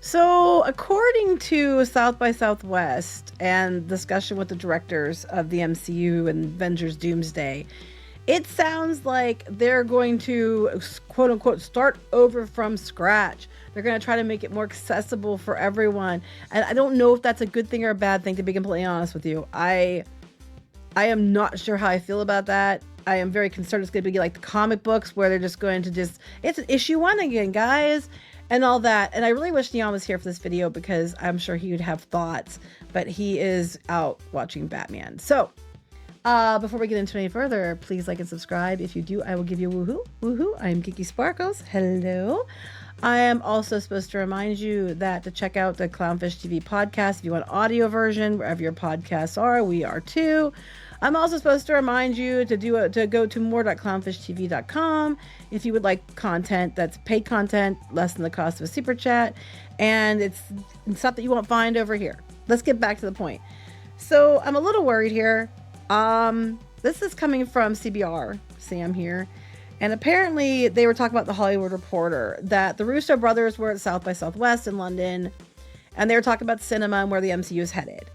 So, according to South by Southwest and discussion with the directors of the MCU and Avengers Doomsday, it sounds like they're going to quote unquote start over from scratch. They're going to try to make it more accessible for everyone. And I don't know if that's a good thing or a bad thing, to be completely honest with you. I am not sure how I feel about that. I am very concerned it's going to be like the comic books where they're just going to it's an issue one again, guys, and all that. And I really wish Kneon was here for this video because I'm sure he would have thoughts, but he is out watching Batman. So, before we get into any further, please like and subscribe. If you do, I will give you a woohoo. Woohoo. I am Geeky Sparkles. Hello. I am also supposed to remind you that to check out the Clownfish TV podcast if you want audio version, wherever your podcasts are, we are too. I'm also supposed to remind you to go to more.clownfishtv.com if you would like content that's paid content, less than the cost of a super chat, and it's stuff that you won't find over here. Let's get back to the point. So I'm a little worried here. This is coming from CBR, Sam here, and apparently they were talking about the Hollywood Reporter that the Russo brothers were at South by Southwest in London, and they were talking about cinema and where the MCU is headed,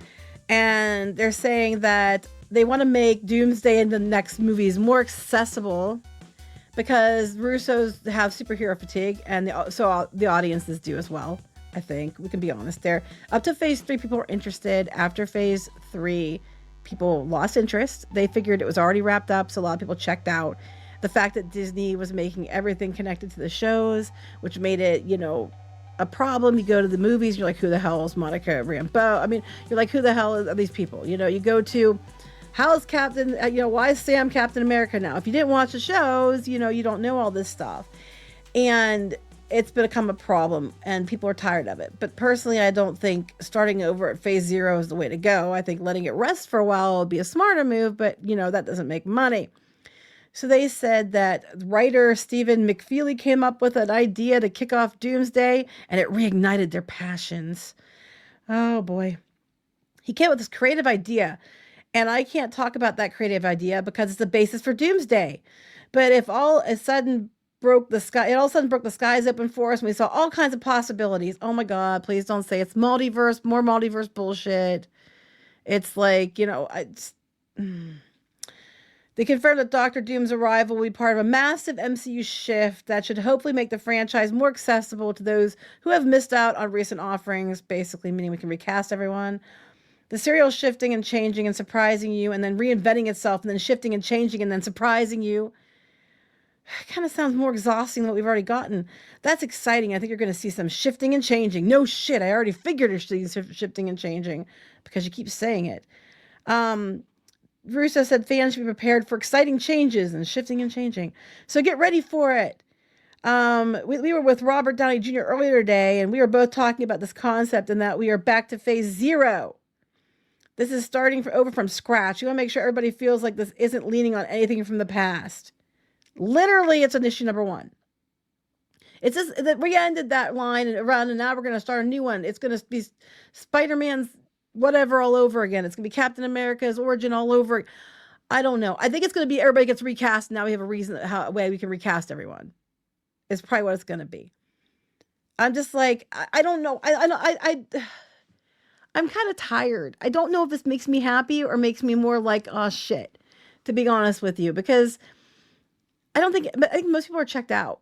and they're saying that they want to make Doomsday and the next movies more accessible because Russos have superhero fatigue, and so the audiences do as well. I think we can be honest there. Up to phase 3, people are interested. After phase 3, people lost interest. They figured it was already wrapped up, so a lot of people checked out. The fact that Disney was making everything connected to the shows, which made it, a problem. You go to the movies, you're like, who the hell is Monica Rambeau? I mean, you're like, who the hell are these people? You go to, how's Captain, why is Sam Captain America now? If you didn't watch the shows, you don't know all this stuff. And it's become a problem and people are tired of it. But personally, I don't think starting over at phase 0 is the way to go. I think letting it rest for a while would be a smarter move, but that doesn't make money. So they said that writer Stephen McFeely came up with an idea to kick off Doomsday, and it reignited their passions. Oh boy. He came up with this creative idea, and I can't talk about that creative idea because it's the basis for Doomsday. But if all of a sudden broke the skies open for us, and we saw all kinds of possibilities. Oh my God, please don't say it's more multiverse bullshit. It's like, They confirmed that Doctor Doom's arrival will be part of a massive MCU shift that should hopefully make the franchise more accessible to those who have missed out on recent offerings, basically meaning we can recast everyone. The serial shifting and changing and surprising you and then reinventing itself and then shifting and changing and then surprising you. It kind of sounds more exhausting than what we've already gotten. That's exciting. I think you're going to see some shifting and changing. No shit, I already figured you're seeing shifting and changing because you keep saying it. Russo said fans should be prepared for exciting changes and shifting and changing. So get ready for it. We were with Robert Downey Jr. earlier today, and we were both talking about this concept and that we are back to phase 0. This is starting over from scratch. You want to make sure everybody feels like this isn't leaning on anything from the past. Literally, it's an issue number 1. It's just that we ended that line and around, and now we're going to start a new one. It's going to be Spider-Man's whatever all over again. It's going to be Captain America's origin all over. I don't know. I think it's going to be everybody gets recast. Now we have a way we can recast everyone. It's probably what it's going to be. I'm just like, I don't know. I'm kind of tired. I don't know if this makes me happy or makes me more like, oh shit, to be honest with you, because I think most people are checked out.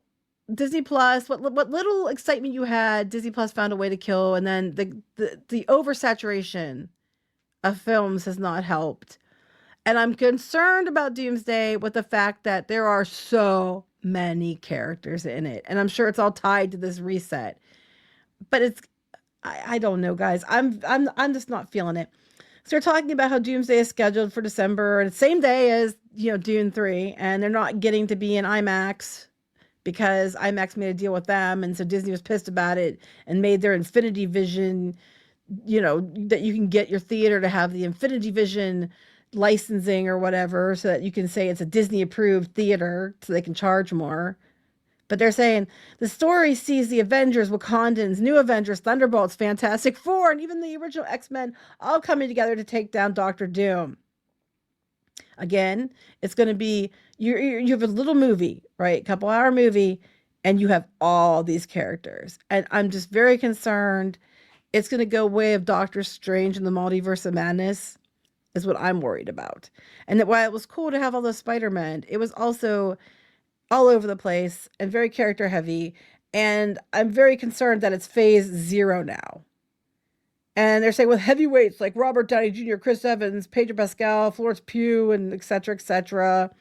Disney Plus, what little excitement you had, Disney Plus found a way to kill, and then the oversaturation of films has not helped. And I'm concerned about Doomsday with the fact that there are so many characters in it, and I'm sure it's all tied to this reset. But I don't know, guys. I'm just not feeling it. So they're talking about how Doomsday is scheduled for December, and the same day as Dune 3, and they're not getting to be in IMAX because IMAX made a deal with them, and so Disney was pissed about it and made their Infinity Vision, that you can get your theater to have the Infinity Vision licensing or whatever, so that you can say it's a Disney approved theater, so they can charge more. But they're saying the story sees the Avengers, Wakandans, New Avengers, Thunderbolts, Fantastic Four, and even the original X-Men all coming together to take down Doctor Doom. Again, it's going to be, you have a little movie, right? Couple hour movie, and you have all these characters. And I'm just very concerned it's going to go way of Doctor Strange and the Multiverse of Madness is what I'm worried about. And that while it was cool to have all those Spider-Men, it was also all over the place and very character heavy. And I'm very concerned that it's phase 0 now. And they're saying with heavyweights like Robert Downey Jr., Chris Evans, Pedro Pascal, Florence Pugh, and et cetera, et cetera.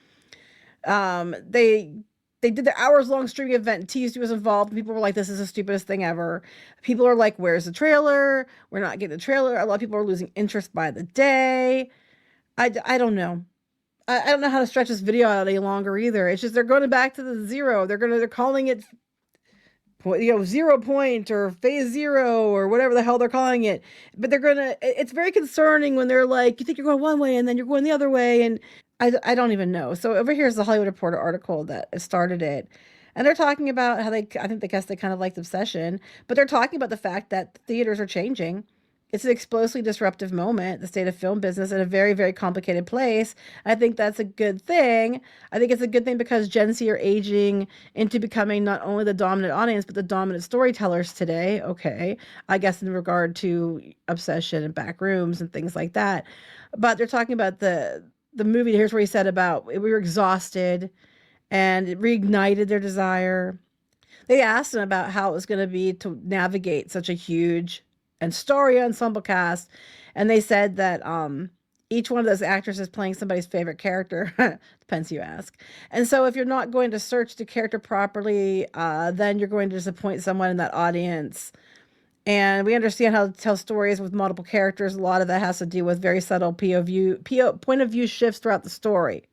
They did their hours-long streaming event, and TSD was involved, and people were like, this is the stupidest thing ever. People are like, where's the trailer? We're not getting the trailer. A lot of people are losing interest by the day. I don't know. I don't know how to stretch this video out any longer either. It's just they're going back to the 0. They're calling it 0 point or phase 0 or whatever the hell they're calling it. But it's very concerning when they're like, you think you're going one way and then you're going the other way. And I don't even know. So over here is the Hollywood Reporter article that started it. And they're talking about how I guess they kind of liked Obsession, but they're talking about the fact that theaters are changing. It's an explosively disruptive moment, the state of film business in a very, very complicated place. I think that's a good thing. I think it's a good thing because Gen Z are aging into becoming not only the dominant audience, but the dominant storytellers today. Okay. I guess in regard to Obsession and back rooms and things like that. But they're talking about the movie. Here's where he said about we were exhausted and it reignited their desire. They asked him about how it was going to be to navigate such a huge and starry ensemble cast, and they said that each one of those actors is playing somebody's favorite character. Depends who you ask. And so if you're not going to search the character properly, then you're going to disappoint someone in that audience. And we understand how to tell stories with multiple characters. A lot of that has to do with very subtle point of view shifts throughout the story.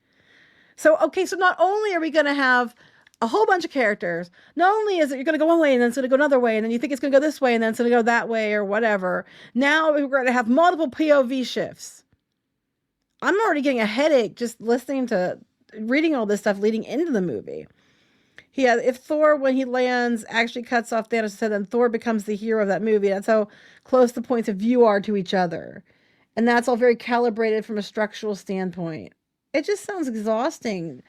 So, okay, so not only are we going to have a whole bunch of characters, not only is it you're going to go one way and then it's going to go another way, and then you think it's going to go this way and then it's going to go that way or whatever. Now we're going to have multiple POV shifts. I'm already getting a headache just reading all this stuff leading into the movie. If Thor, when he lands, actually cuts off Thanos' head, then Thor becomes the hero of that movie. That's how close the points of view are to each other. And that's all very calibrated from a structural standpoint. It just sounds exhausting.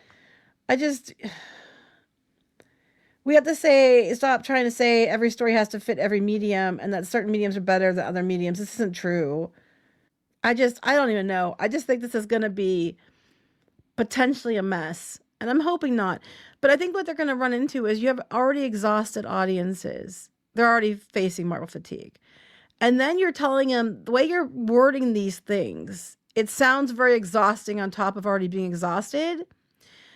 We have to stop trying to say every story has to fit every medium and that certain mediums are better than other mediums. This isn't true. I don't even know. I just think this is going to be potentially a mess. And I'm hoping not. But I think what they're going to run into is you have already exhausted audiences. They're already facing Marvel fatigue. And then you're telling them, the way you're wording these things, it sounds very exhausting on top of already being exhausted.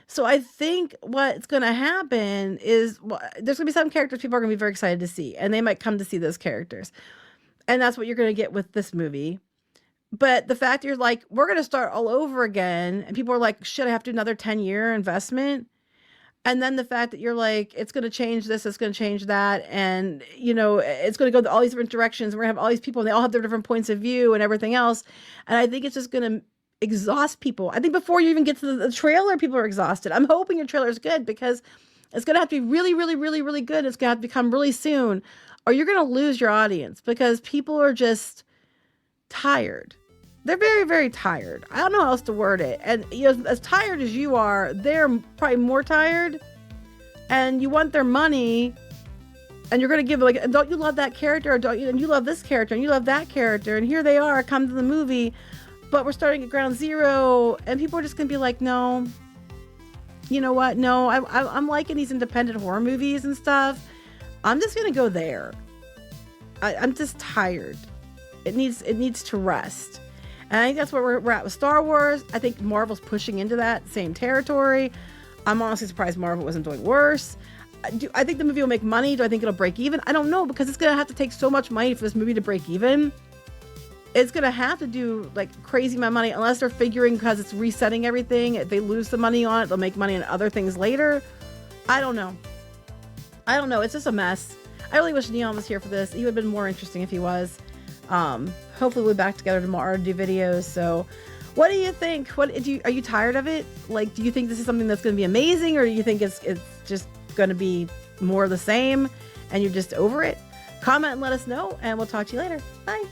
So I think what's going to happen is there's going to be some characters people are going to be very excited to see, and they might come to see those characters. And that's what you're going to get with this movie. But the fact you're like, we're going to start all over again, and people are like, shit, I have to do another 10-year investment. And then the fact that you're like, it's going to change this, it's going to change that. And, it's going to go all these different directions. We're going to have all these people and they all have their different points of view and everything else. And I think it's just going to exhaust people. I think before you even get to the trailer, people are exhausted. I'm hoping your trailer is good because it's going to have to be really, really, really, really good. It's going to have to become really soon or you're going to lose your audience because people are just tired. They're very, very tired. I don't know how else to word it. And as tired as you are, they're probably more tired. And you want their money. And you're going to give like, don't you love that character? Or don't you? And you love this character. And you love that character. And here they are, come to the movie. But we're starting at ground zero. And people are just going to be like, no. You know what? No, I'm liking these independent horror movies and stuff. I'm just going to go there. I'm just tired. It needs to rest. And I think that's where we're at with Star Wars. I think Marvel's pushing into that same territory. I'm honestly surprised Marvel wasn't doing worse. I think the movie will make money. Do I think it'll break even? I don't know because it's going to have to take so much money for this movie to break even. It's going to have to do like crazy amount of money unless they're figuring because it's resetting everything. If they lose the money on it, they'll make money on other things later. I don't know. It's just a mess. I really wish Kneon was here for this. He would have been more interesting if he was. Hopefully we'll be back together tomorrow to do videos. So what do you think? Are you tired of it? Like, do you think this is something that's going to be amazing or do you think it's just going to be more of the same and you're just over it? Comment and let us know and we'll talk to you later. Bye.